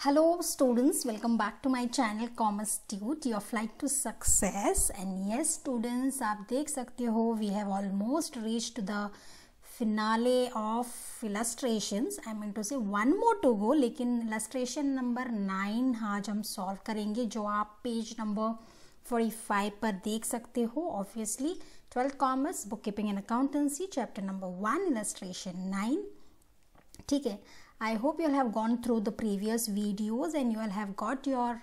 Hello students, welcome back to my channel Commerce Tute, your flight to success. And yes students, आप देख सकते हो we have almost reached the finale of illustrations. I mean to say one more to go, लेकिन illustration number 9 आज हम solve करेंगे जो आप पेज नंबर 45 पर देख सकते हो. Obviously 12th Commerce Bookkeeping and Accountancy chapter number 1 illustration 9. ठीक है. I hope you all have gone through the previous videos and you all have got your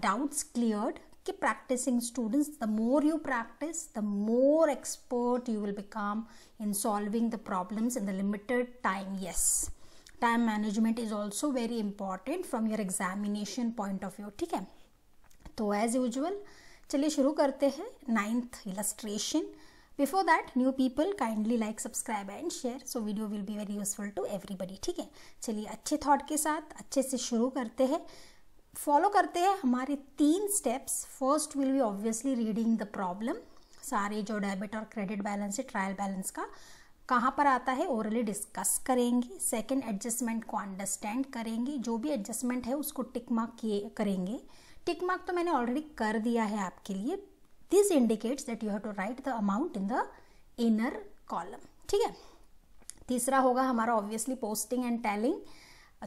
doubts cleared. Keep practicing students. The more you practice, the more expert you will become in solving the problems in the limited time. Yes, time management is also very important from your examination point of view. ठीक है, तो as usual चलिए शुरू करते हैं 9th illustration. Before that, new people kindly like, subscribe and share. So video will be very useful to everybody. ठीक है, चलिए अच्छे थॉट के साथ अच्छे से शुरू करते हैं. फॉलो करते हैं हमारे 3 steps. First will be obviously reading the problem. सारे जो डेबिट और क्रेडिट बैलेंस है, ट्रायल बैलेंस का कहाँ पर आता है ओरली डिस्कस करेंगे. सेकेंड, एडजस्टमेंट को अंडरस्टैंड करेंगे. जो भी एडजस्टमेंट है उसको टिक मार्क किए करेंगे. टिक मार्क तो मैंने ऑलरेडी कर दिया है आपके लिए. This indicates that you have to write the amount in the inner column. ठीक है. तीसरा होगा हमारा obviously posting and telling.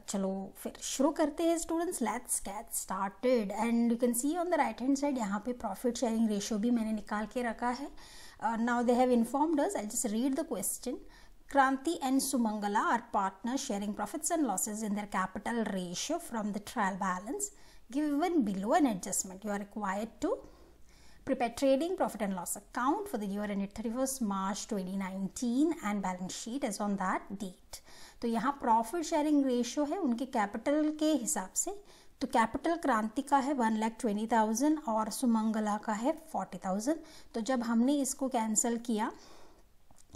चलो फिर शुरू करते हैं students. Let's get started. And you can see on the right hand side यहाँ पे प्रॉफिट शेयरिंग रेशियो भी मैंने निकाल के रखा है. Now they have informed us. I just read the question. Kranti and Sumangala are partners sharing profits and losses in their capital ratio from the trial balance given below an adjustment. You are required to prepare trading profit and loss account for the year ended 31st March 2019 and balance sheet as on that date. तो यहाँ profit sharing ratio है उनके capital के हिसाब से. तो capital क्रांति का है 1,20,000 और सुमंगला का है 40,000. तो जब हमने इसको कैंसिल किया,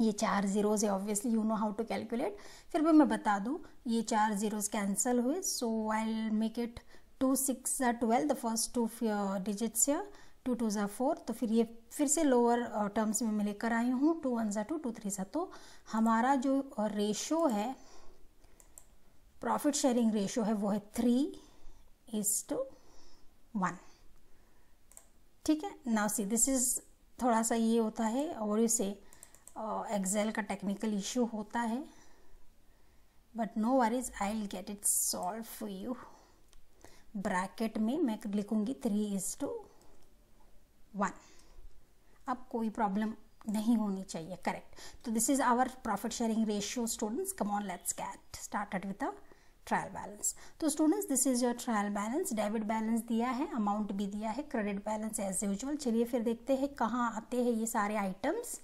ये 4 zeros है, obviously you know how to calculate. फिर भी मैं बता दूँ, ये 4 zeros कैंसिल हुए. So I will make it 2 6 12. The first 2 digits है 2 2 4. तो फिर ये फिर से लोअर टर्म्स में मैं लेकर आई हूँ. 2 1 2 2 3. तो हमारा जो रेशो है, प्रॉफिट शेयरिंग रेशो है, वो है 3:1. ठीक है. नाउ सी दिस इज थोड़ा सा ये होता है और इसे एक्सेल का टेक्निकल इश्यू होता है, but no worries, I will get it solve for you. Bracket में मैं लिखूंगी 3:1. अब कोई प्रॉब्लम नहीं होनी चाहिए. करेक्ट. तो this is our profit sharing ratio students. Come on, let's get started with the trial balance. तो students this is your trial balance. Debit balance दिया है, अमाउंट भी दिया है, क्रेडिट बैलेंस एज यूजुअल. चलिए फिर देखते हैं कहाँ आते हैं ये सारे items.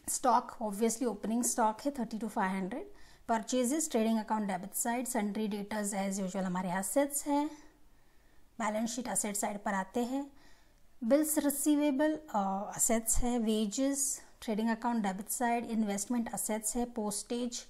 Stock obviously opening stock है 32,500. Purchases trading account debit side. Sundry debtors as usual हमारे असेट्स है. बैलेंस शीट असेट साइड पर आते हैं. बिल्स रिसीवेबल असेट्स है. Wages trading account debit side. Investment assets है. Postage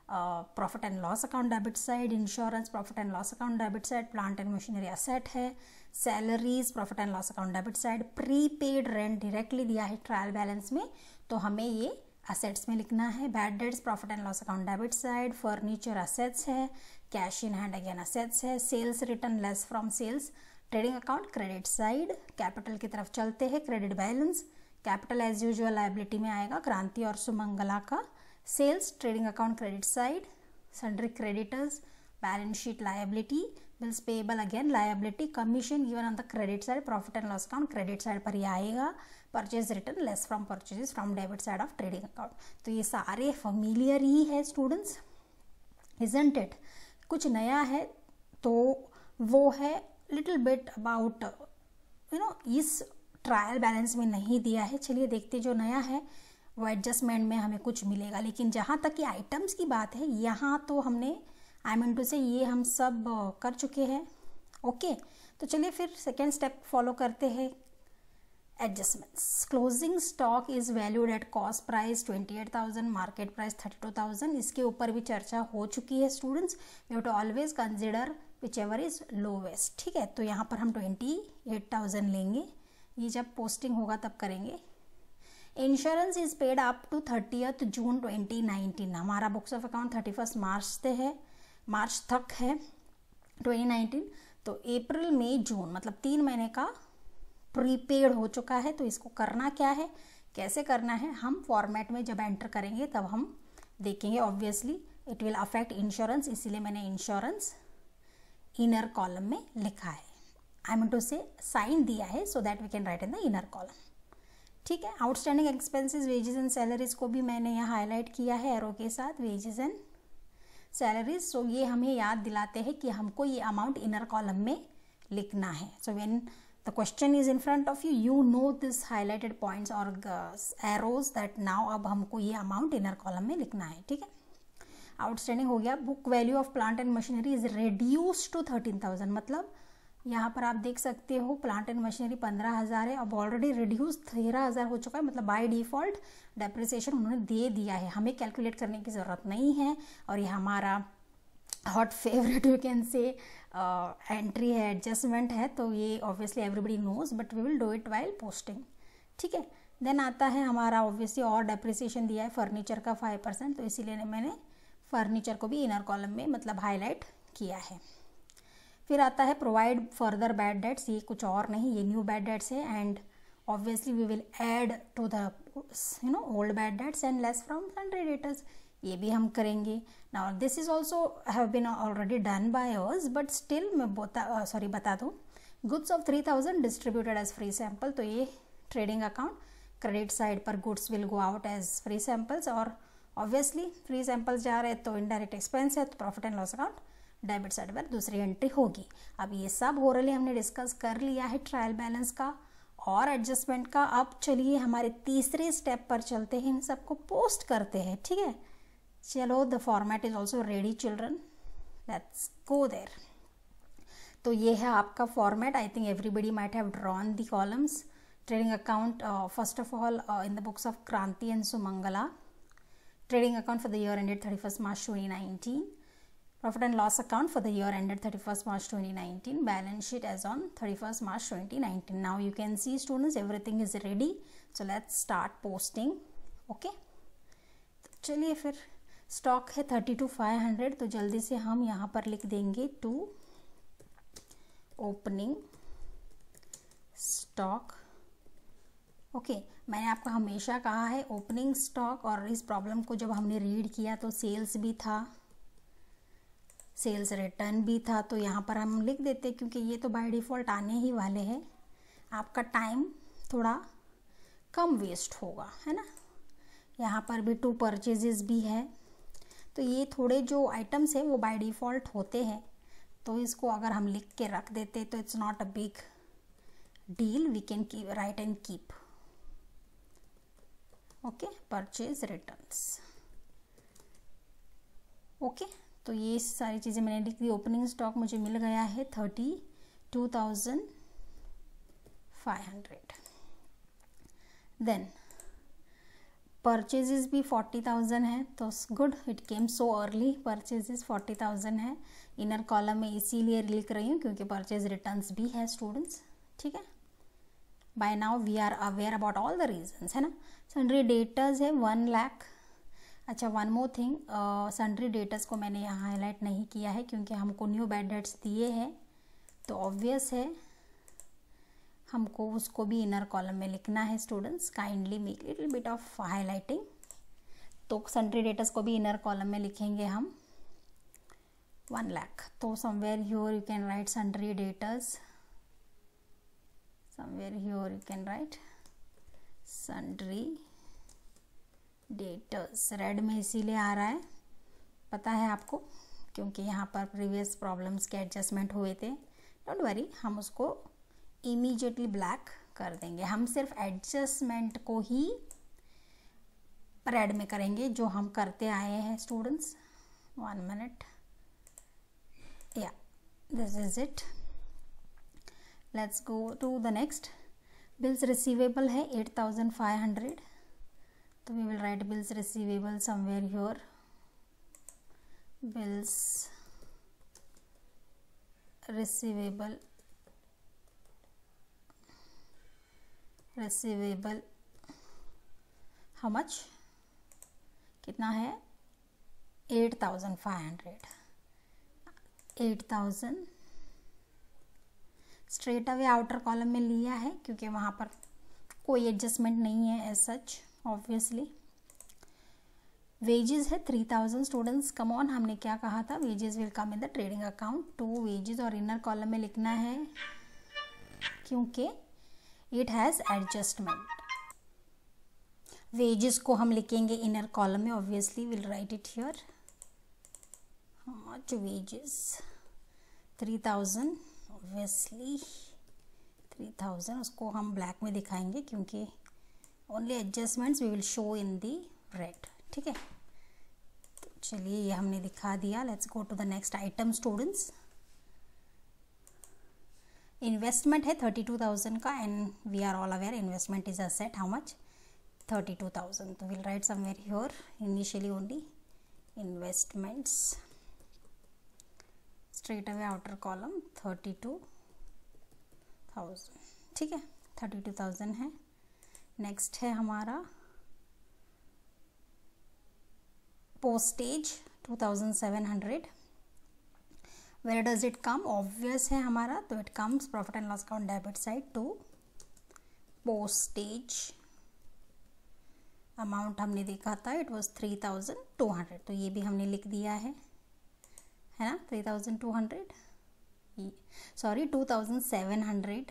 profit and loss account debit side. Insurance profit and loss account debit side. Plant and machinery asset है. Salaries profit and loss account debit side. Prepaid rent directly दिया है trial balance में, तो हमें ये assets में लिखना है. Bad debts profit and loss account debit side. Furniture assets है. Cash in hand again assets है. Sales return less from sales trading account credit side. Capital की तरफ चलते हैं. Credit balance. Capital as usual liability में आएगा क्रांति और सुमंगला का. Sales trading account credit side. Sundry creditors balance sheet liability. Bills payable again liability. Commission given on the credit side. Profit and loss account credit side पर ही आएगा. Purchase return less from purchases from debit side of trading account. तो ये सारे familiar ही है students, isn't it. कुछ नया है तो वो है little bit about you know, इस ट्रायल बैलेंस में नहीं दिया है. चलिए देखते जो नया है वो एडजस्टमेंट में हमें कुछ मिलेगा. लेकिन जहाँ तक ये आइटम्स की बात है, यहाँ तो हमने आई मीन टू से ये हम सब कर चुके हैं. ओके. तो चलिए फिर सेकेंड स्टेप फॉलो करते हैं. Adjustments. Closing stock is valued at cost price 28,000, market price 32,000. इसके ऊपर भी चर्चा हो चुकी है students. We have to always consider whichever is lowest. ठीक है. तो यहाँ पर हम 28,000 लेंगे. ये जब पोस्टिंग होगा तब करेंगे. Insurance is paid up to 30th June 2019. हमारा बुक्स ऑफ अकाउंट 31st मार्च तक है. 2019, तो अप्रैल मई जून मतलब 3 महीने का प्रीपेड हो चुका है। तो इसको करना क्या है, कैसे करना है, हम फॉर्मेट में जब एंटर करेंगे तब हम देखेंगे। Obviously it will affect insurance, इसीलिए मैंने इंश्योरेंस इनर कॉलम में लिखा है। आई मीन टू से साइन दिया है so that we can write in the inner column. ठीक है, outstanding expenses, wages and salaries को भी मैंने यहाँ हाईलाइट किया है एरो के साथ, वेजेस एंड सैलरीज। सो ये हमें याद दिलाते हैं कि हमको ये अमाउंट इनर कॉलम में लिखना है। So when the question is in front of you, you know this highlighted points और एरोज दैट नाउ अब हमको ये अमाउंट इनर कॉलम में लिखना है। ठीक है, आउटस्टैंडिंग हो गया। Book value of plant and machinery is reduced to 13,000, मतलब यहाँ पर आप देख सकते हो प्लांट एंड मशीनरी 15,000 है, अब ऑलरेडी रिड्यूस 13,000 हो चुका है, मतलब बाय डिफ़ॉल्ट डेप्रिसिएशन उन्होंने दे दिया है, हमें कैलकुलेट करने की ज़रूरत नहीं है। और ये हमारा hot favourite you can say entry है, एडजस्टमेंट है, तो ये obviously everybody knows but we will do it while posting. ठीक है, देन आता है हमारा ऑब्वियसली और डेप्रिसिएशन दिया है फर्नीचर का 5%, तो इसीलिए मैंने फर्नीचर को भी इनर कॉलम में मतलब हाईलाइट किया है। फिर आता है प्रोवाइड फर्दर बैड डेट्स, ये कुछ और नहीं, ये न्यू बैड डेट्स है and obviously we will add to the old bad debts and less from sundry debtors, ये भी हम करेंगे। Now this is also have been already done by us but still मैं बता दूँ, goods of 3,000 distributed as free sample, तो ये trading account credit side पर goods will go out as free samples, और ऑब्वियसली फ्री सैम्पल्स जा रहे हैं तो इनडायरेक्ट एक्सपेंस है, तो profit and loss account debit side पर दूसरी एंट्री होगी। अब ये सब ओरली हमने डिस्कस कर लिया है ट्रायल बैलेंस का और एडजस्टमेंट का। अब चलिए हमारे तीसरे स्टेप पर चलते हैं, इन सबको पोस्ट करते हैं। ठीक है, चलो the format is also ready children, let's go there. तो ये है आपका format, I think everybody might have drawn the columns. Trading account first of all in the books of Kranti and Sumangala, trading account for the year ended 31st March 2019, profit and loss account for the year ended 31st March 2019, balance sheet as on 31st March 2019. Now you can see students everything is ready, so let's start posting. Okay, तो चलिए फिर stock है 32,500, तो जल्दी से हम यहाँ पर लिख देंगे टू ओपनिंग स्टॉक। ओके, मैंने आपको हमेशा कहा है ओपनिंग स्टॉक, और इस प्रॉब्लम को जब हमने रीड किया तो सेल्स भी था, सेल्स रिटर्न भी था, तो यहाँ पर हम लिख देते क्योंकि ये तो बाय डिफ़ॉल्ट आने ही वाले हैं, आपका टाइम थोड़ा कम वेस्ट होगा, है ना। यहाँ पर भी टू परचेजेस भी है, तो ये थोड़े जो आइटम्स हैं वो बाय डिफ़ॉल्ट होते हैं, तो इसको अगर हम लिख के रख देते तो it's not a big deal, we can write and keep. Okay, purchase returns. Okay, तो ये सारी चीज़ें मैंने लिख दी। ओपनिंग स्टॉक मुझे मिल गया है 32,500। देन परचेजेस भी 40,000 है, तो good, it came so early, purchases 40,000 है इनर कॉलम में, इसीलिए लिख रही हूँ क्योंकि परचेज रिटर्न्स भी है स्टूडेंट्स। ठीक है, by now we are aware about all the reasons, है ना। सन्ड्री डेटर्स है 1 लाख। अच्छा, one more thing, sundry debtors को मैंने यहाँ हाईलाइट नहीं किया है क्योंकि हमको न्यू बैड डेट्स दिए हैं, तो ऑब्वियस है हमको उसको भी इनर कॉलम में लिखना है। Students kindly make little bit of highlighting, तो सन्ड्री डेटर्स को भी इनर कॉलम में लिखेंगे हम 1 लाख। तो somewhere here you can write sundry debtors, somewhere here you can write sundry debtors. Red में इसीलिए आ रहा है, पता है आपको, क्योंकि यहाँ पर प्रीवियस प्रॉब्लम्स के एडजस्टमेंट हुए थे। डोंट वरी, हम उसको इमीडिएटली ब्लैक कर देंगे, हम सिर्फ एडजस्टमेंट को ही रेड में करेंगे जो हम करते आए हैं स्टूडेंट्स। 1 मिनट, या this is it. Let's go to the next. Bills receivable है 8,500, तो वी विल राइट bills receivable somewhere here, bills receivable how much, कितना है 8,500। 8,000 स्ट्रेट अवे आउटर कॉलम में लिया है क्योंकि वहाँ पर कोई एडजस्टमेंट नहीं है एज सच ऑब्वियसली। वेजेस है 3,000 स्टूडेंट्स, कम ऑन, हमने क्या कहा था, wages will come in the trading account to wages, और इनर कॉलम में लिखना है क्योंकि इट हैज़ एडजस्टमेंट। वेजेस को हम लिखेंगे इनर कॉलम में, obviously will write it here. How much wages 3,000, obviously 3,000, उसको हम ब्लैक में दिखाएंगे क्योंकि only adjustments we will show in the red. ठीक है, तो चलिए ये हमने दिखा दिया। Let's go to the next item students. Investment है 32,000 का, and we are all aware investment is asset. How much 32,000, तो will write somewhere here initially only investments, straight away outer column 32,000। ठीक है, 32,000 है। नेक्स्ट है हमारा postage 2,700। Where does it come, obvious है हमारा, तो it comes profit and loss account debit side to postage. Amount हमने देखा था इट वॉज 3,200, तो ये भी हमने लिख दिया है ना, 3,200, सॉरी 2,700,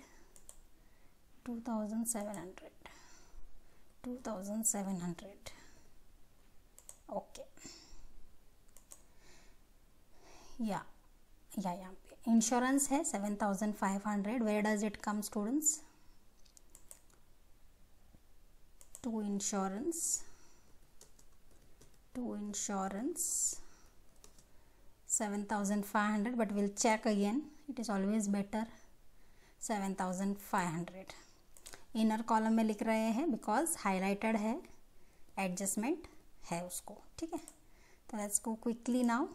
2,700 ओके। या यहाँ पे इंश्योरेंस है 7,500। Where does it come students, to insurance 7,500, but we'll check again, it is always better 7,500। Inner column में लिख रहे हैं बिकॉज हाईलाइटेड है, एडजस्टमेंट है उसको। ठीक है, तो let's go quickly now.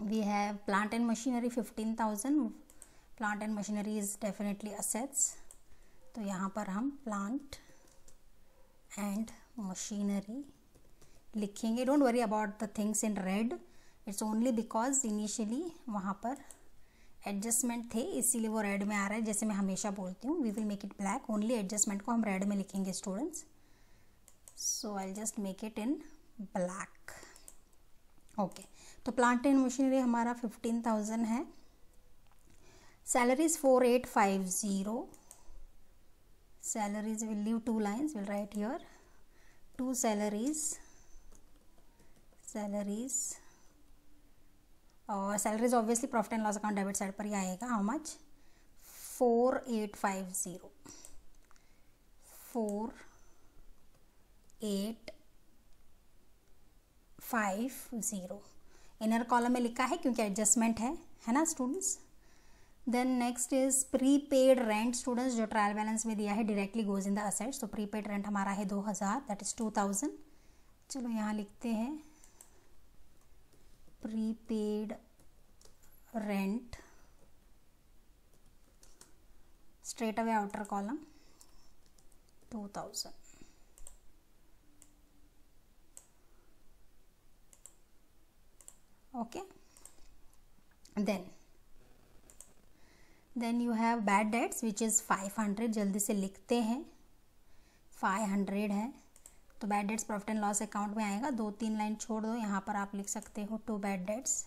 We have plant and machinery 15,000। Plant and machinery is definitely assets, तो यहाँ पर हम प्लांट एंड मशीनरी लिखेंगे। Don't worry about the things in red, it's only because initially वहाँ पर एडजस्टमेंट थे इसीलिए वो रेड में आ रहा है। जैसे मैं हमेशा बोलती हूँ we will make it black, only adjustment को हम रेड में लिखेंगे students. So I just make it in black. Okay, तो प्लांट एंड मशीनरी हमारा 15,000 है। Salaries 4,850। Salaries will leave 2 lines, will write here 2 salaries और salaries obviously profit and loss account debit side पर ही आएगा। हाउ मच 4,850, 4,850 इनर कॉलम में लिखा है क्योंकि एडजस्टमेंट है ना students. Then next is prepaid rent students, जो ट्रायल बैलेंस में दिया है directly goes in the assets. तो प्रीपेड रेंट हमारा है 2,000, दैट इज 2,000। चलो यहाँ लिखते हैं prepaid rent, straight away outer column 2,000। Okay, then you have bad debts which is 500। जल्दी से लिखते हैं, 500 है, तो bad debts profit and loss account में आएगा। 2-3 लाइन छोड़ दो, यहाँ पर आप लिख सकते हो 2 बैड डेट्स।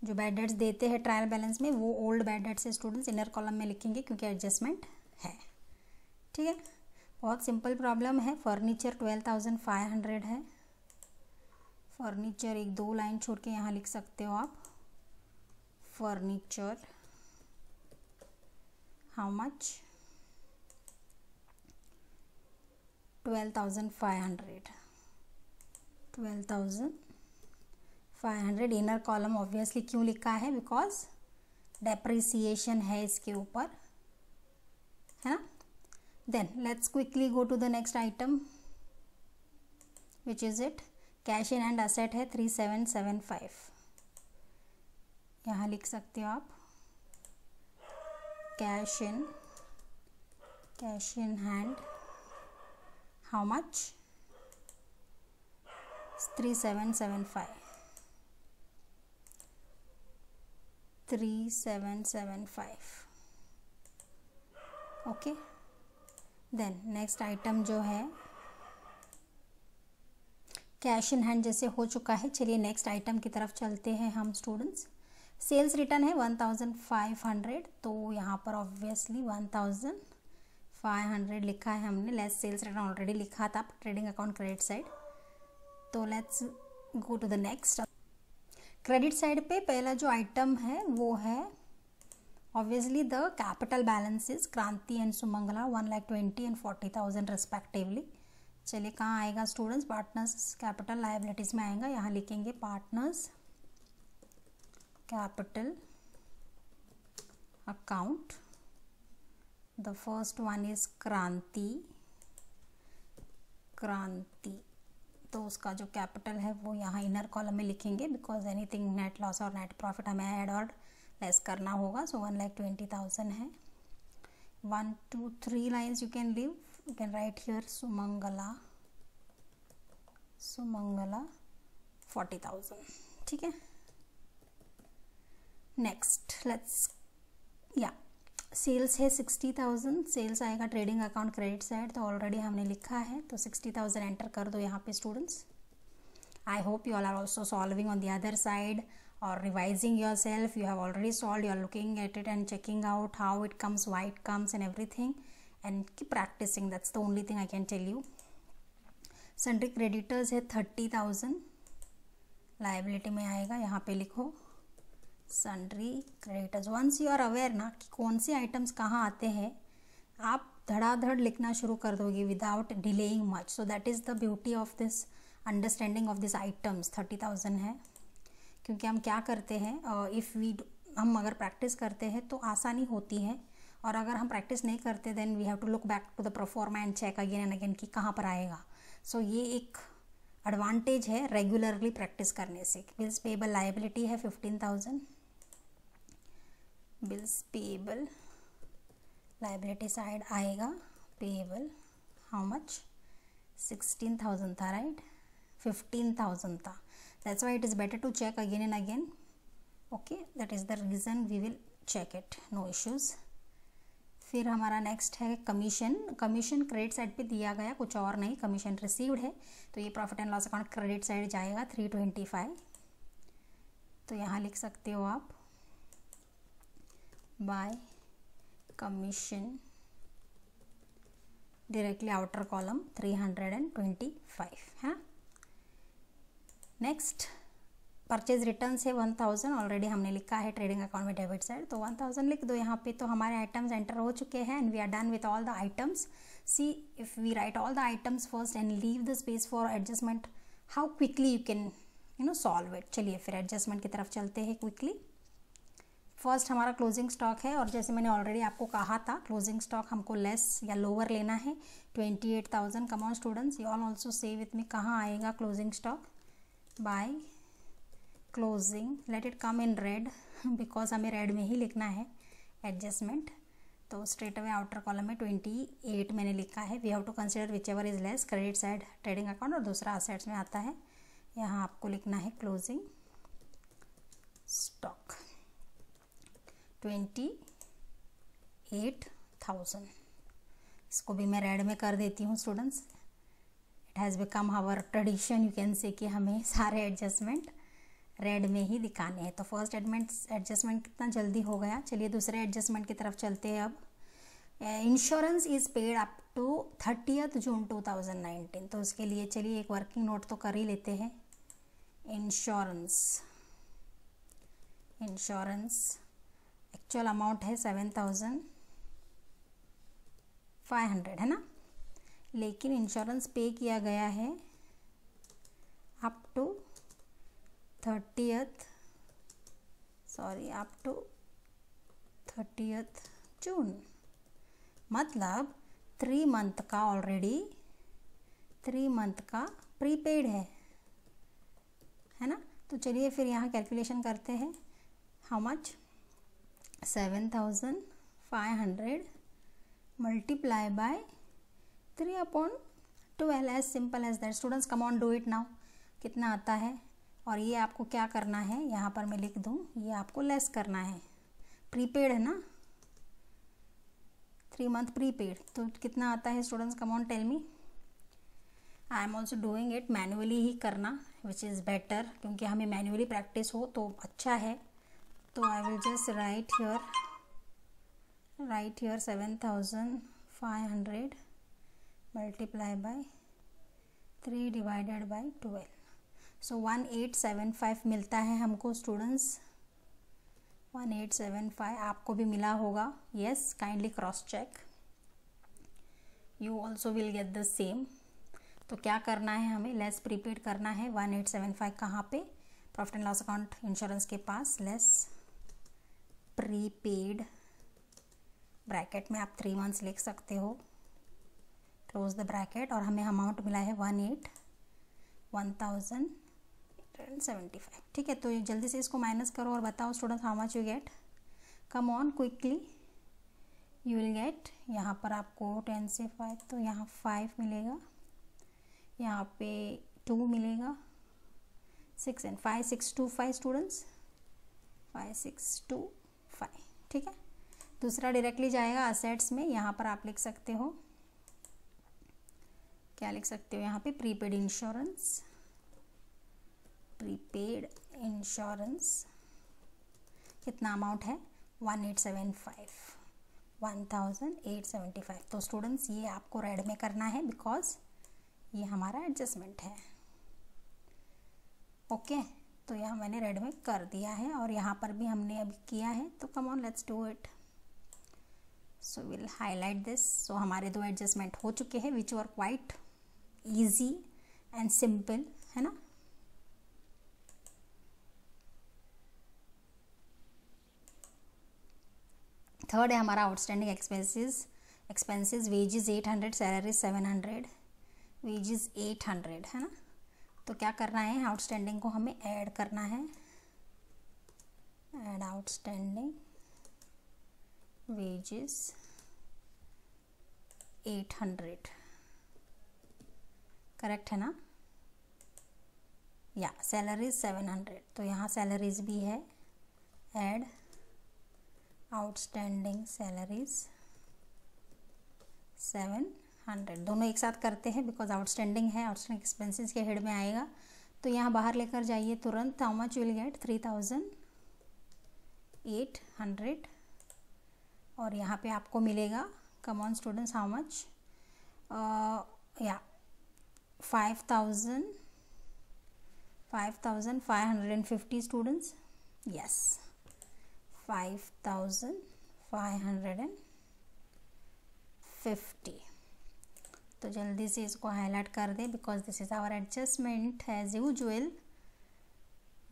जो बैड डेट्स देते हैं ट्रायल बैलेंस में वो ओल्ड बैड डेट्स है स्टूडेंट्स, इनर कॉलम में लिखेंगे क्योंकि एडजस्टमेंट है। ठीक है, बहुत सिंपल प्रॉब्लम है। फर्नीचर 12,500 है। फर्नीचर 1-2 लाइन छोड़ के यहाँ लिख सकते हो आप, furniture how much 12,500, 12,500 inner column obviously क्यों लिखा है, बिकॉज डेप्रिसिएशन है इसके ऊपर, है ना। Then let's quickly go to the next item which is it cash in and asset है 3,775। यहाँ लिख सकते हो आप cash in hand how much 3,775। 3775। Okay, then next item जो है कैश इन हैंड जैसे हो चुका है। चलिए नेक्स्ट आइटम की तरफ चलते हैं हम स्टूडेंट्स। सेल्स रिटर्न है 1500, तो यहाँ पर ऑब्वियसली 1500 लिखा है हमने, लेस सेल्स रिटर्न ऑलरेडी लिखा था ट्रेडिंग अकाउंट क्रेडिट साइड। तो let's go to the next. Credit side पे पहला जो आइटम है वो है obviously the capital balances Kranti and Sumangala 1,20,000 and 40,000 respectively. चलिए कहाँ आएगा स्टूडेंट्स, पार्टनर्स कैपिटल लायबिलिटीज में आएगा। यहाँ लिखेंगे partners capital account. The first one is क्रांति, तो उसका जो कैपिटल है वो यहाँ इनर कॉलम में लिखेंगे, बिकॉज एनीथिंग नेट लॉस और नेट प्रॉफिट हमें ऐड और लेस करना होगा। सो 1,20,000 है। 1 2 3 lines you can leave, you can write here Sumangala 40,000। ठीक है, नेक्स्ट लेट्स सेल्स है 60,000। सेल्स आएगा ट्रेडिंग अकाउंट क्रेडिट साइड, तो ऑलरेडी हमने लिखा है, तो 60,000 एंटर कर दो यहाँ पे students. I hope you all are also solving on the other side or revising yourself. You have already solved, you are looking at it and checking out how it comes, why it comes and everything, and keep practicing. That's the only thing I can tell you. Sundry creditors है 30,000, liability में आएगा, यहाँ पे लिखो sundry creditors। once you are aware ना कि कौन से items कहाँ आते हैं, आप धड़ाधड़ लिखना शुरू कर दोगे without delaying much. So that is the beauty of this understanding of these items। 30,000 है, क्योंकि हम क्या करते हैं, हम अगर प्रैक्टिस करते हैं तो आसानी होती है, और अगर हम प्रैक्टिस नहीं करते then we have to look back to the proforma and check again and again कि कहाँ पर आएगा। सो ये एक एडवांटेज है रेगुलरली प्रैक्टिस करने से। बिल्स पेएबल लायबिलिटी है 15,000, बिल्स पेएबल लायबिलिटी साइड आएगा, पेएबल हाउ मच 16,000 था, राइट 15,000 था। That's why it is better to check again and again. Okay, that is the reason we will check it, no issues. फिर हमारा next है commission. Commission credit side पे दिया गया, कुछ और नहीं, कमीशन रिसीव्ड है, तो ये profit and loss account credit side जाएगा 325। तो यहाँ लिख सकते हो आप bye commission directly outer column 325 है। नेक्स्ट परचेज रिटर्न है 1000, ऑलरेडी हमने लिखा है ट्रेडिंग अकाउंट में डेबिट साइड, तो 1000 लिख दो यहाँ पे। तो हमारे आइटम्स एंटर हो चुके हैं and we are done with all the items. See if we write all the items first and leave the space for adjustment, how quickly you can solve it. चलिए फिर एडजस्टमेंट की तरफ चलते हैं quickly. First हमारा closing stock है, और जैसे मैंने ऑलरेडी आपको कहा था क्लोजिंग स्टॉक हमको लेस या लोअर लेना है 28,000। Come on students, you all also say with मी, कहाँ आएगा closing stock by closing, let it come in red because हमें रेड में ही लिखना है एडजस्टमेंट। तो स्ट्रेट अवे आउटर कॉलम में 28 मैंने लिखा है। We have to consider whichever is less, credit side trading account और दूसरा असेट्स में आता है। यहाँ आपको लिखना है क्लोजिंग स्टॉक 28,000। इसको भी मैं रेड में कर देती हूँ students. It has become our tradition, you can say कि हमें सारे एडजस्टमेंट रेड में ही दिखाने हैं। तो फर्स्ट एडजस्टमेंट कितना जल्दी हो गया। चलिए दूसरे एडजस्टमेंट की तरफ चलते हैं अब। Insurance is paid up to 30th June 2019। तो उसके लिए चलिए एक वर्किंग नोट तो कर ही लेते हैं। इंश्योरेंस एक्चुअल अमाउंट है 7,500 है ना, लेकिन इंश्योरेंस पे किया गया है अप टू 30th जून, मतलब 3 मंथ का ऑलरेडी 3 मंथ का प्रीपेड है ना। तो चलिए फिर यहाँ कैलकुलेशन करते हैं। How much 7,500 multiply by 3/12, as simple as that. Students come on do it now. कितना आता है, और ये आपको क्या करना है, यहाँ पर मैं लिख दूँ, ये आपको लेस करना है। प्रीपेड है ना, 3 मंथ प्रीपेड, तो कितना आता है students, come on tell me. I am also doing it, manually ही करना विच इज़ बेटर, क्योंकि हमें मैनुअली प्रैक्टिस हो तो अच्छा है। तो I will just right here 7500 multiply by 3 divided by 12, सो 1875 मिलता है हमको स्टूडेंट्स, 1875 आपको भी मिला होगा। Yes, kindly cross check, you also will get the same. तो क्या करना है, हमें लेस प्रीपेड करना है। 1875 कहाँ पे, profit and loss account insurance के पास, लेस प्रीपेड, ब्रैकेट में आप 3 मंथ्स लिख सकते हो, क्लोज द ब्रैकेट, और हमें अमाउंट मिला है 1875। ठीक है, तो जल्दी से इसको माइनस करो और बताओ students how much you gate. Come on quickly, you will gate, यहाँ पर आपको 10 से 5, तो यहाँ 5 मिलेगा, यहाँ पे 2 मिलेगा, 6 एंड 5, 625 स्टूडेंट्स, 5625। ठीक है, दूसरा डायरेक्टली जाएगा असेट्स में। यहाँ पर आप लिख सकते हो, क्या लिख सकते हो यहाँ पे, प्रीपेड इंश्योरेंस, प्रीपेड इंश्योरेंस कितना अमाउंट है, 1875। तो स्टूडेंट्स ये आपको रेड में करना है बिकॉज ये हमारा एडजस्टमेंट है। ओके, तो यहाँ मैंने रेड में कर दिया है, और यहाँ पर भी हमने अभी किया है, तो come on let's do it. So will highlight this. So हमारे 2 एडजस्टमेंट हो चुके हैं which are quite easy and simple, है ना। थर्ड है हमारा outstanding expenses, wages 800, salary 700, wages 800, है ना। तो क्या करना है, आउटस्टैंडिंग को हमें ऐड करना है, ऐड आउटस्टैंडिंग वेजेस 800, करेक्ट है ना, या सैलरीज 700, तो यहाँ सैलरीज भी है, ऐड आउटस्टैंडिंग सैलरीज 700, दोनों एक साथ करते हैं बिकॉज आउटस्टैंडिंग है, आउटस्टैंडिंग एक्सपेंसेस के हेड में आएगा। तो यहाँ बाहर लेकर जाइए तुरंत, हाउ मच विल गेट, 3800, और यहाँ पे आपको मिलेगा, कम ऑन स्टूडेंट्स हाउ मच, या 5550 स्टूडेंट्स, यस 5550। तो जल्दी से इसको हाईलाइट कर दे because this is our adjustment as usual.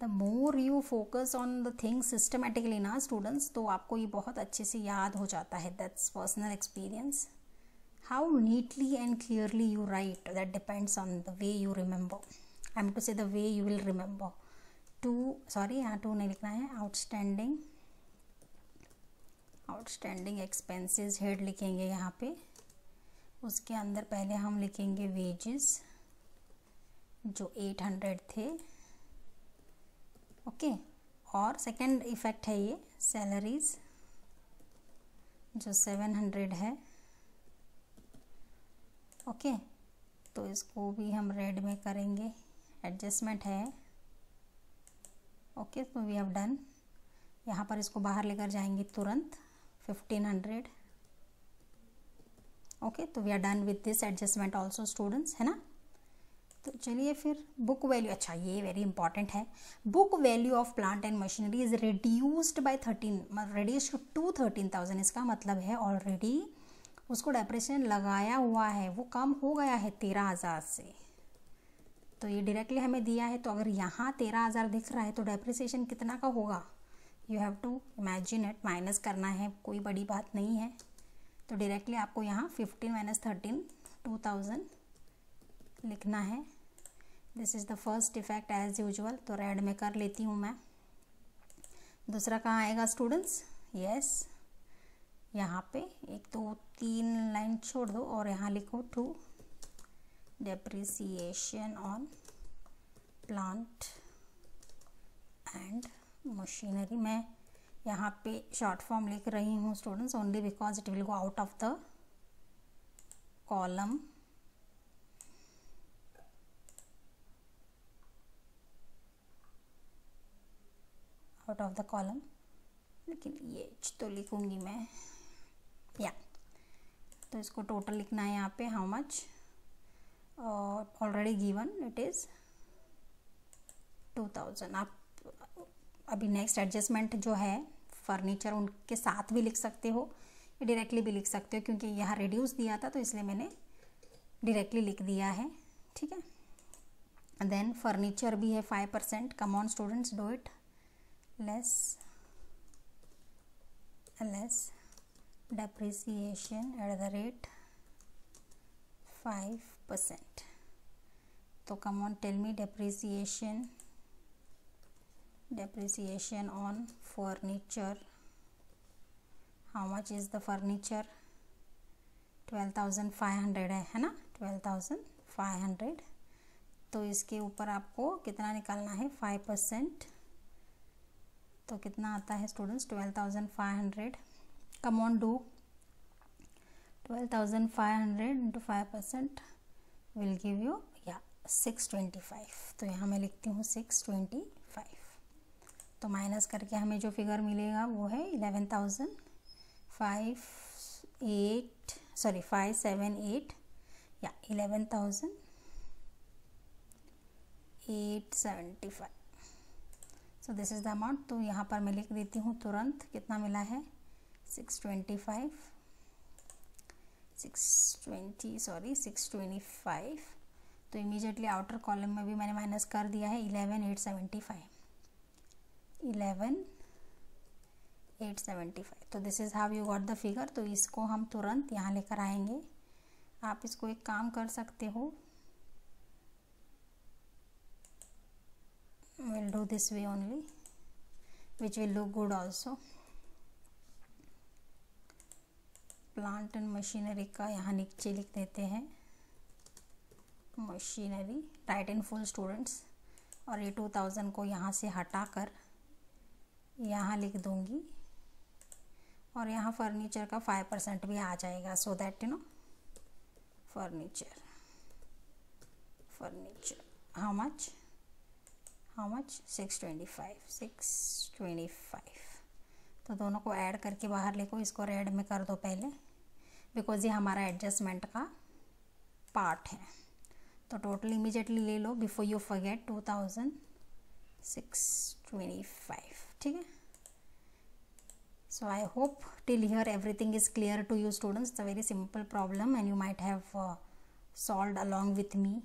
The more you focus on the things systematically ना स्टूडेंट्स, तो आपको ये बहुत अच्छे से याद हो जाता है, that's personal experience. How neatly and clearly you write, that depends on the way you remember. I am to say the way you will remember. यहाँ 2 नहीं लिखना है, आउटस्टैंडिंग एक्सपेंसेस हेड लिखेंगे यहाँ पे, उसके अंदर पहले हम लिखेंगे वेजेस जो 800 थे, ओके, और सेकंड इफेक्ट है ये सैलरीज जो 700 है, ओके। तो इसको भी हम रेड में करेंगे, एडजस्टमेंट है, ओके। तो वी हैव डन, यहाँ पर इसको बाहर लेकर जाएंगे तुरंत, 1500, ओके। तो we are done with this adjustment also students, है ना। तो चलिए फिर बुक वैल्यू, अच्छा ये वेरी इंपॉर्टेंट है, book value of plant and machinery is reduced by 13,000। इसका मतलब है ऑलरेडी उसको डेप्रिसिएशन लगाया हुआ है, वो कम हो गया है 13,000 से, तो ये डायरेक्टली हमें दिया है। तो अगर यहाँ 13,000 दिख रहा है तो डेप्रिसिएशन कितना का होगा, you have to imagine it, minus करना है, कोई बड़ी बात नहीं है। तो डायरेक्टली आपको यहाँ 15 माइनस 13, 2000 लिखना है। This is the first effect as usual, तो रेड में कर लेती हूँ मैं। दूसरा कहाँ आएगा स्टूडेंट्स, यस यहाँ पे 1 2 3 लाइन छोड़ दो और यहाँ लिखो 2, depreciation on plant and machinery. मैं यहाँ पे शॉर्ट फॉर्म लिख रही हूँ students only because it will go out of the column. Out of the column, लेकिन ये तो लिखूंगी मैं या. तो इसको टोटल लिखना है यहाँ पे. How much already given it is 2000. आप अभी नेक्स्ट एडजस्टमेंट जो है फर्नीचर उनके साथ भी लिख सकते हो, या डायरेक्टली भी लिख सकते हो, क्योंकि यहाँ रिड्यूस दिया था तो इसलिए मैंने डायरेक्टली लिख दिया है. ठीक है. देन फर्नीचर भी है 5%. कम on students do it. Less depreciation at the rate 5%. तो come on tell me depreciation on furniture. how much is the furniture? 12,500 है ना. 12,500. तो इसके ऊपर आपको कितना निकालना है? 5%. तो कितना आता है students? 12,500. Come on do. 12,500 into 5% will give you 625. तो यहाँ मैं लिखती हूँ 625. तो माइनस करके हमें जो फिगर मिलेगा वो है 578 या 11,875. So this is the amount. तो यहाँ पर मैं लिख देती हूँ तुरंत कितना मिला है. 625. तो इमीडिएटली आउटर कॉलम में भी मैंने माइनस कर दिया है. 11,875. तो this is how you got the figure. तो इसको हम तुरंत यहाँ लेकर आएंगे. आप इसको एक काम कर सकते हो. we'll do this way only, which will look good also. Plant and machinery का यहाँ नीचे लिख देते हैं machinery. Right in full students. और ये 2000 को यहाँ से हटाकर यहाँ लिख दूंगी. और यहाँ फर्नीचर का 5% भी आ जाएगा. So that you know furniture how much 625. तो दोनों को ऐड करके बाहर लिखो. इसको रेड में कर दो पहले, बिकॉज ये हमारा एडजस्टमेंट का पार्ट है. तो टोटल इमीडिएटली ले लो बिफोर यू फॉरगेट. 2,625. ठीक है. So I hope till here everything is clear to you students. It's a very simple problem and you might have solved along with me,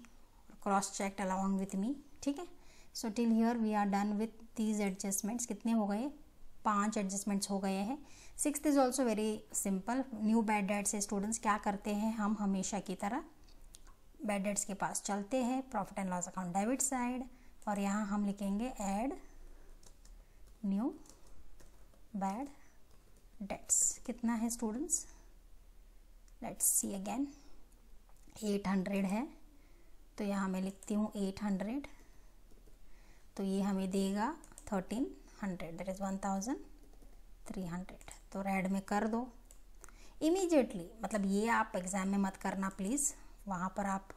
cross checked along with me. ठीक है. So till here we are done with these adjustments. कितने हो गए? 5 adjustments हो गए हैं. 6th is also very simple. New bad debt से students क्या करते हैं, हम हमेशा की तरह बैड डेट्स के पास चलते हैं. Profit and loss account debit side. और यहाँ हम लिखेंगे ऐड न्यू बैड डेट्स. कितना है स्टूडेंट्स? Let's see again. 800 है. तो यहाँ मैं लिखती हूँ 800. तो ये हमें देगा 1300. That is 1300. तो रेड में कर दो इमीडिएटली. मतलब ये आप एग्ज़ाम में मत करना प्लीज़. वहाँ पर आप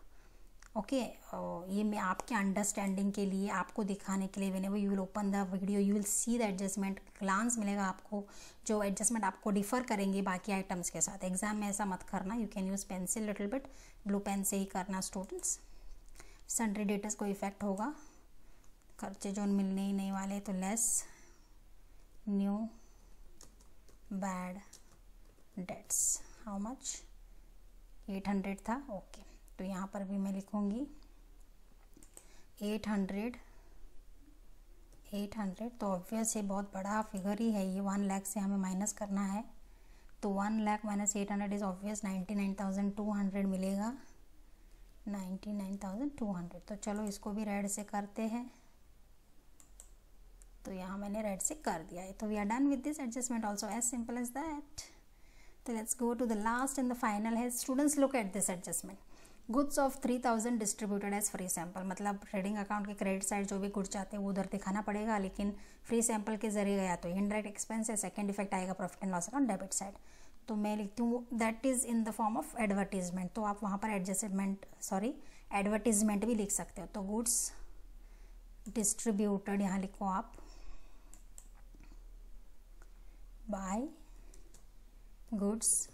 ओके ये मैं आपके अंडरस्टैंडिंग के लिए, आपको दिखाने के लिए, whenever you will open the video you will see the adjustment. Glance मिलेगा आपको जो एडजस्टमेंट आपको डिफर करेंगे बाकी आइटम्स के साथ. एग्जाम में ऐसा मत करना. You can use pencil little bit. Blue pen से ही करना स्टूडेंट्स. सन्ड्री डेटर्स को इफेक्ट होगा. खर्चे जो मिलने ही नहीं वाले. तो less new bad debts. How much? 800 था. ओके. तो यहाँ पर भी मैं लिखूँगी 800. तो ऑब्वियस ये बहुत बड़ा फिगर ही है. ये 1 लाख से हमें माइनस करना है. तो 1 लाख माइनस 800 इज़ ऑब्वियस 99,200 मिलेगा. 99,200. तो चलो इसको भी रेड से करते हैं. तो यहाँ मैंने रेड से कर दिया है. तो we are done with this adjustment also. As simple as that. तो let's go to the last and the final है. Students look at this adjustment. Goods of 3000 distributed as free sample, मतलब trading account के credit side जो भी goods चाहते हैं वो उधर दिखाना पड़ेगा, लेकिन फ्री सैंपल के जरिए गया तो इनडायरेक्ट एक्सपेंस है, सेकेंड इफेक्ट आएगा profit and loss account debit side. तो मैं लिखती हूँ that is in the form of advertisement, तो आप वहाँ पर एडवर्टीजमेंट भी लिख सकते हो। तो गुड्स डिस्ट्रीब्यूटेड यहाँ लिखो आप बाय गुड्स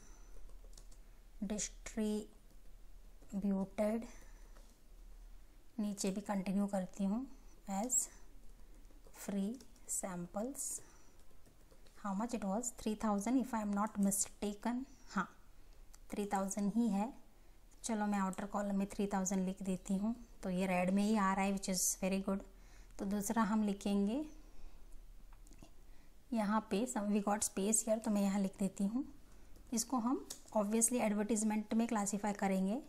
डिस्ट्रीब्यूटेड, नीचे भी कंटिन्यू करती हूँ as free samples. How much it was 3000 if I am not mistaken, हाँ 3000 ही है। चलो मैं आउटर कॉलम में 3000 लिख देती हूँ, तो ये रेड में ही आ रहा है विच इज़ वेरी गुड। तो दूसरा हम लिखेंगे यहाँ पे वी गॉट स्पेस हियर, तो मैं यहाँ लिख देती हूँ। इसको हम ऑब्वियसली एडवर्टीजमेंट में क्लासीफाई करेंगे,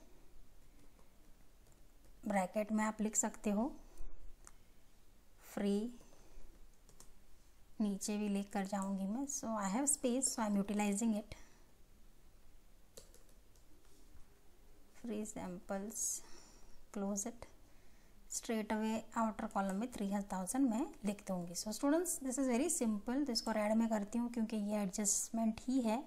ब्रैकेट में आप लिख सकते हो फ्री, नीचे भी लिख कर जाऊँगी मैं। So I have space, so I am utilising it. Free samples, close it, straight away outer column में 3000 मैं लिख दूँगी। So students this is very simple. तो इसको रेड में करती हूँ क्योंकि ये एडजस्टमेंट ही है,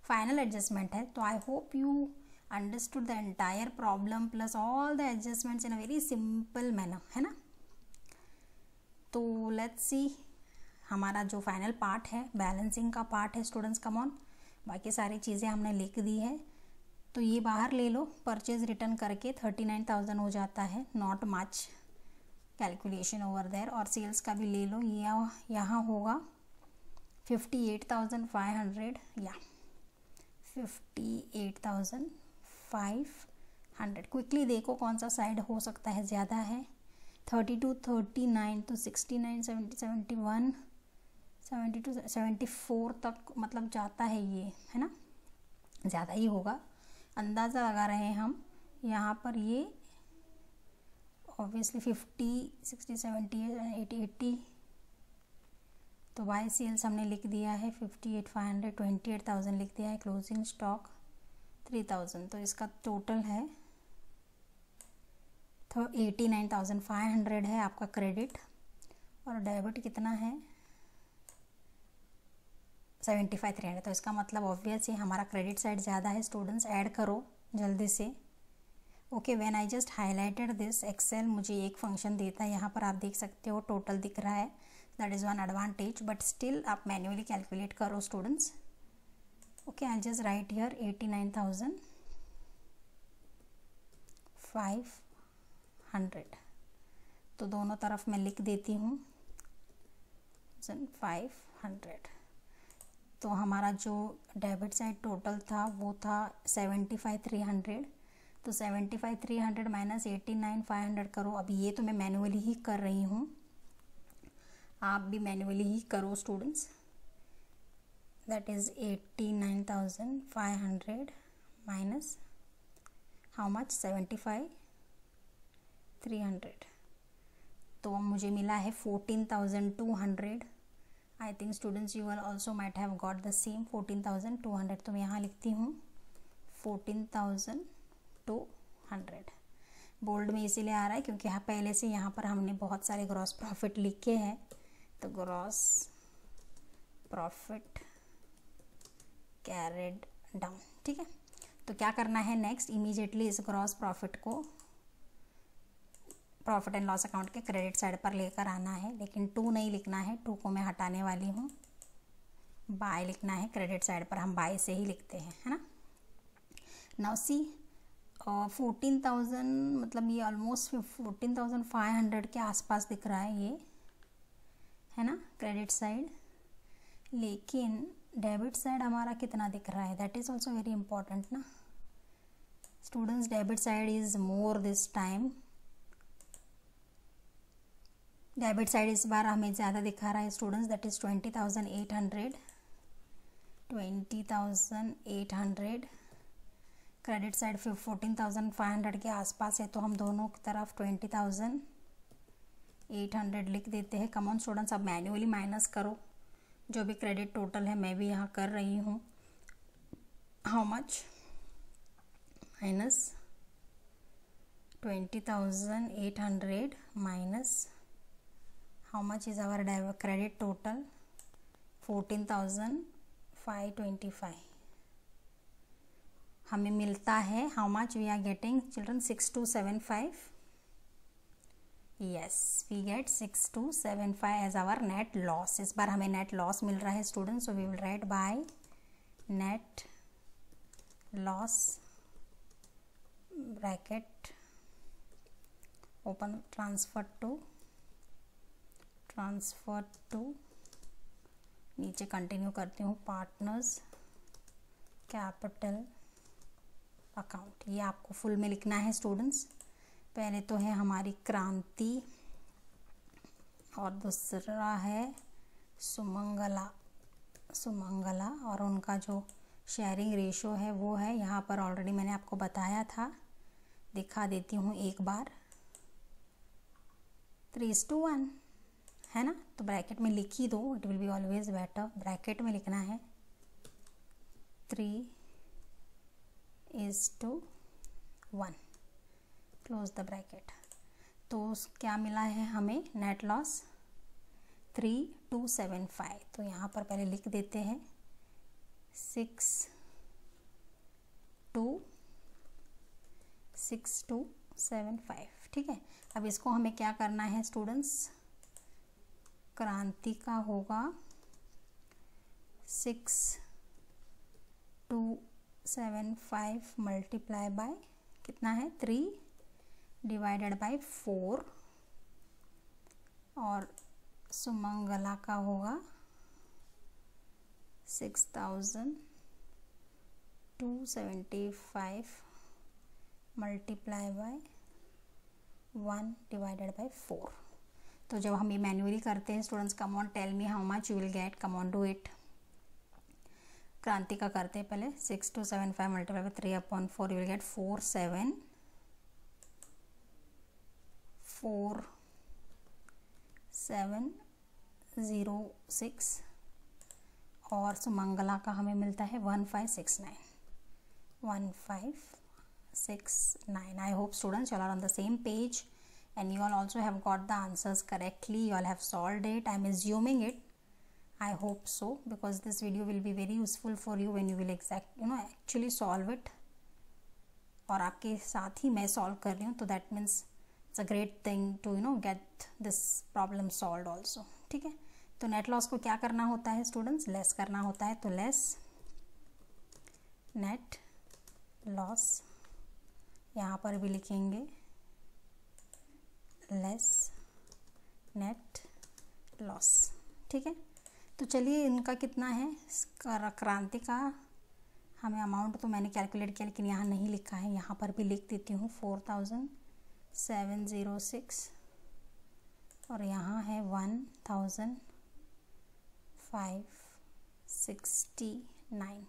फाइनल एडजस्टमेंट है। तो आई hope you understood the entire problem plus all the adjustments in a very simple manner, है ना। तो लेट्स सी, हमारा जो फाइनल पार्ट है बैलेंसिंग का पार्ट है स्टूडेंट्स, कम ऑन। बाकी सारी चीज़ें हमने लिख दी है, तो ये बाहर ले लो, परचेज रिटर्न करके 39,000 हो जाता है, not much calculation over there. और सेल्स का भी ले लो, ये यहाँ होगा 58,500 या 58,500। क्विकली देखो कौन सा साइड हो सकता है ज़्यादा है, 32, 39 तो 69, 70, 71, 72, 74 तक मतलब जाता है ये, है ना, ज़्यादा ही होगा, अंदाज़ा लगा रहे हैं हम। यहाँ पर ये ऑब्वियसली 50, 60, 70, 80, 80, तो बाय सेल्स हमने लिख दिया है 58,500, 28,000 लिख दिया है, क्लोजिंग स्टॉक 3,000, तो इसका टोटल है तो 89,500 है आपका क्रेडिट, और डेबिट कितना है 75,300। तो इसका मतलब ऑब्वियस ही हमारा क्रेडिट साइड ज़्यादा है। स्टूडेंट्स ऐड करो जल्दी से। Okay, when I just highlighted this excel मुझे एक फंक्शन देता है, यहाँ पर आप देख सकते हो टोटल दिख रहा है, that is one advantage, but still आप मैन्युअली कैलकुलेट करो students. Okay, I just right here 89,500, तो दोनों तरफ मैं लिख देती हूँ 500। तो हमारा जो डेबिट साइड टोटल था वो था 75,300, तो 75,300 माइनस 89,500 करो। अभी ये तो मैं मैन्युअली ही कर रही हूँ, आप भी मैन्युअली ही करो students. That is 89,500 minus how much 75,300, तो मुझे मिला है 14,200। I think students you also might have got the same 14,200। तो मैं यहाँ लिखती हूँ 14,200, बोल्ड में इसीलिए आ रहा है क्योंकि यहाँ पहले से यहाँ पर हमने बहुत सारे ग्रॉस प्रॉफिट लिखे हैं, तो ग्रॉस प्रॉफिट कैरिड डाउन, ठीक है। तो क्या करना है नेक्स्ट, इमीडिएटली इस ग्रॉस प्रॉफिट को प्रॉफिट एंड लॉस अकाउंट के क्रेडिट साइड पर लेकर आना है, लेकिन 2 नहीं लिखना है, 2 को मैं हटाने वाली हूँ, बाय लिखना है। क्रेडिट साइड पर हम बाय से ही लिखते हैं, है ना। नाउ सी 14,000 मतलब ये ऑलमोस्ट 14,500 के आसपास दिख रहा है ये, है ना, क्रेडिट साइड। लेकिन डेबिट साइड हमारा कितना दिख रहा है, that is also very important ना students. Debit side is more this time, debit side इस बार हमें ज़्यादा दिखा रहा है स्टूडेंट्स, दैट इज़ 20,800, 20,800। क्रेडिट साइड 14,500 के आसपास है, तो हम दोनों की तरफ 20,800 लिख देते हैं। कम ऑन स्टूडेंट्स, अब मैन्युअली माइनस करो जो भी क्रेडिट टोटल है, मैं भी यहाँ कर रही हूँ। How much minus 20,800 minus how much is our credit total? 14,525. हमें मिलता है how much we are getting children? 6275. Yes, we get 6275 as our net loss. इस बार हमें net loss मिल रहा है students, so we will write by net loss bracket open transfer to नीचे continue करती हूँ पार्टनर्स कैपिटल अकाउंट. ये आपको फुल में लिखना है स्टूडेंट्स. पहले तो है हमारी क्रांति और दूसरा है सुमंगला और उनका जो शेयरिंग रेशो है वो है यहाँ पर ऑलरेडी मैंने आपको बताया था, दिखा देती हूँ एक बार. 3:1 है ना, तो ब्रैकेट में लिख ही दो, it will be always better. Bracket में लिखना है 3:1, क्लोज द ब्रैकेट. तो क्या मिला है हमें नेट लॉस 3275. तो यहाँ पर पहले लिख देते हैं 6275. ठीक है. अब इसको हमें क्या करना है स्टूडेंट्स? क्रांति का होगा 6275 मल्टीप्लाई बाय कितना है 3 डिवाइडेड बाय 4 और सुमंगला का होगा 6275 मल्टीप्लाई बाय 1 डिवाइडेड बाय 4. तो जब हम ये मैन्युअली करते हैं students, come on tell me how much you will get, come on do it. Kranti का करते हैं पहले 6275 multiply by 3/4 you will get 4706 और सुमंगला का हमें मिलता है 1569. I hope students you all are on the same page and you all also have got the answers correctly. You all have solved it. I am assuming it. I hope so because this video will be very useful for you when you will actually solve it. और आपके साथ ही मैं solve कर रही हूँ, तो that means it's a great thing to get this problem solved also. ठीक है. तो नेट लॉस को क्या करना होता है स्टूडेंट्स? लेस करना होता है. तो लेस नेट लॉस, यहाँ पर भी लिखेंगे लेस नेट लॉस. ठीक है. तो चलिए इनका कितना है क्रांति का हमें अमाउंट तो मैंने कैलकुलेट किया लेकिन यहाँ नहीं लिखा है, यहाँ पर भी लिख देती हूँ 4706 और यहाँ है 1569.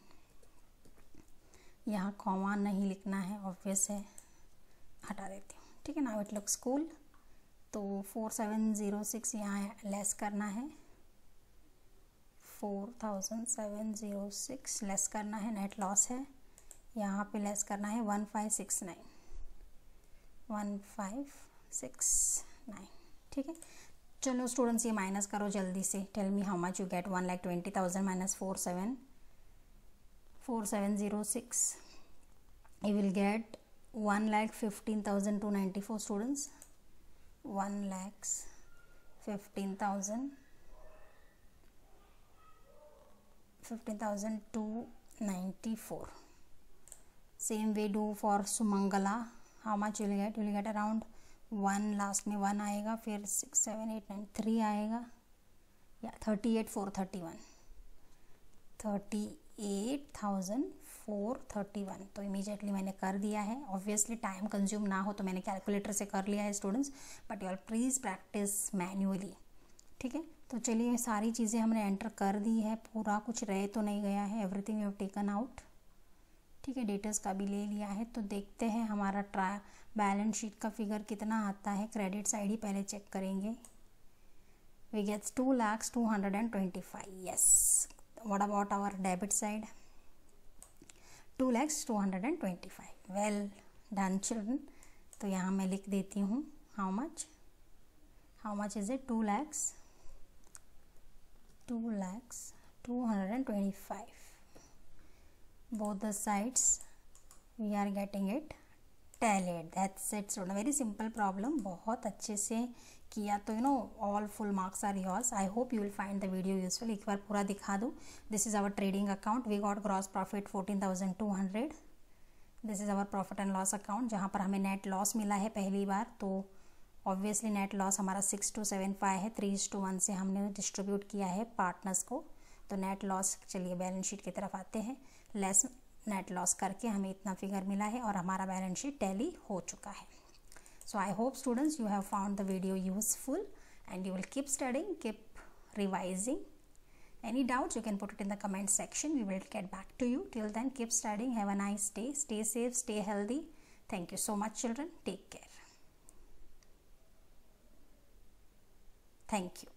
यहाँ कॉमा नहीं लिखना है, ऑब्वियस है, हटा देती हूँ. ठीक है ना. It looks cool. तो 4706 यहाँ लेस करना है, 4706 लेस करना है, नेट लॉस है. यहाँ पे लेस करना है 1569. ठीक है. चलो स्टूडेंट्स ये माइनस करो जल्दी से. Tell me how much you get. 1,20,000 minus 4706 you will get 1,15,294 students. 1,15,294. Same way do for Sumangala. How much you will get? You will get around 1, last में 1 आएगा, फिर 6, 7, 8, 9, 3 आएगा, या 38,431. 38,431. तो इमीडिएटली मैंने कर दिया है. ऑब्वियसली टाइम कंज्यूम ना हो तो मैंने कैलकुलेटर से कर लिया है students, but you all please practice manually. ठीक है. तो चलिए सारी चीज़ें हमने एंटर कर दी है, पूरा कुछ रह तो नहीं गया है, everything you have taken out. ठीक है. डेटर्स का भी ले लिया है. तो देखते हैं हमारा बैलेंस शीट का फिगर कितना आता है. क्रेडिट साइड ही पहले चेक करेंगे. We gets 2,02,225. Yes. What about our debit side? 2,02,225. Well done children. तो यहाँ मैं लिख देती हूँ how much is it 2,225. both the sides we are getting it tallied. That's it. So a very simple problem. बहुत अच्छे से किया तो all full marks are yours. I hope you will find the video useful. एक बार पूरा दिखा दूँ. This is our trading account. We got gross profit 14,200. This is our profit and loss account जहाँ पर हमें net loss मिला है पहली बार. तो obviously net loss हमारा 6275 है. 3:1 से हमने डिस्ट्रीब्यूट किया है पार्टनर्स को. तो नेट लॉस, चलिए बैलेंस शीट की तरफ आते हैं. लेस नेट लॉस करके हमें इतना फिगर मिला है और हमारा बैलेंस शीट टैली हो चुका है. So I hope students you have found the video useful and you will keep studying, keep revising. Any doubts you can put it in the comment section. We will get back to you. Till then, keep studying. Have a nice day. Stay safe, stay healthy. Thank you so much, children. Take care. Thank you.